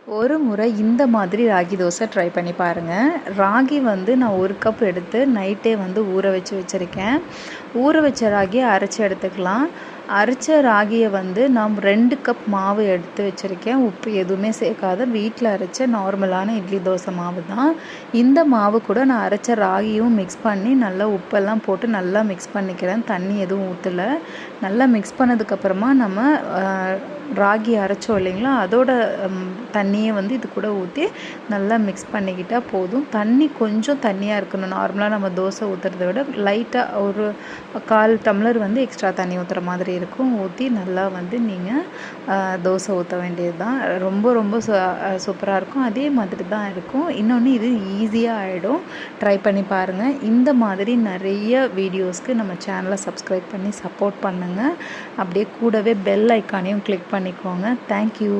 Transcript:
ஒரு முறை இந்த மாதிரி ராகி தோசை ட்ரை பண்ணி பாருங்கள். ராகி வந்து நான் 1 கப் எடுத்து நைட்டே வந்து ஊற வச்சுருக்கேன். ஊற வச்ச ராகியை அரைச்சி எடுத்துக்கலாம். அரைச்ச ராகியை வந்து நான் 2 கப் மாவு எடுத்து வச்சுருக்கேன். உப்பு எதுவுமே சேர்க்காத வீட்டில் அரைச்ச நார்மலான இட்லி தோசை மாவு தான். இந்த மாவு கூட நான் அரைச்ச ராகியும் மிக்ஸ் பண்ணி நல்லா உப்பெல்லாம் போட்டு நல்லா மிக்ஸ் பண்ணிக்கிறேன். தண்ணி எதுவும் ஊற்றலை. நல்லா மிக்ஸ் பண்ணதுக்கப்புறமா நம்ம ராகி அரைச்சோம் இல்லைங்களா, அதோட தண்ணியை வந்து இது கூட ஊற்றி நல்லா மிக்ஸ் பண்ணிக்கிட்டால் போதும். தண்ணி கொஞ்சம் தண்ணியாக இருக்கணும். நார்மலாக நம்ம தோசை ஊற்றுறத விட லைட்டாக ஒரு 1/4 டம்ளர் வந்து எக்ஸ்ட்ரா தண்ணி ஊற்றுற மாதிரி இருக்கும். ஊற்றி நல்லா வந்து நீங்கள் தோசை ஊற்ற வேண்டியது தான். ரொம்ப ரொம்ப சூப்பராக இருக்கும். அதே மாதிரி தான் இருக்கும். இன்னொன்று இது ஈஸியாக ஆகிடும். ட்ரை பண்ணி பாருங்கள். இந்த மாதிரி நிறைய வீடியோஸ்க்கு நம்ம சேனலை சப்ஸ்கிரைப் பண்ணி சப்போர்ட் பண்ணுங்கள். அப்படியே கூடவே பெல் ஐக்கானையும் கிளிக் பண்ணிக்கோங்க. தேங்க்யூ.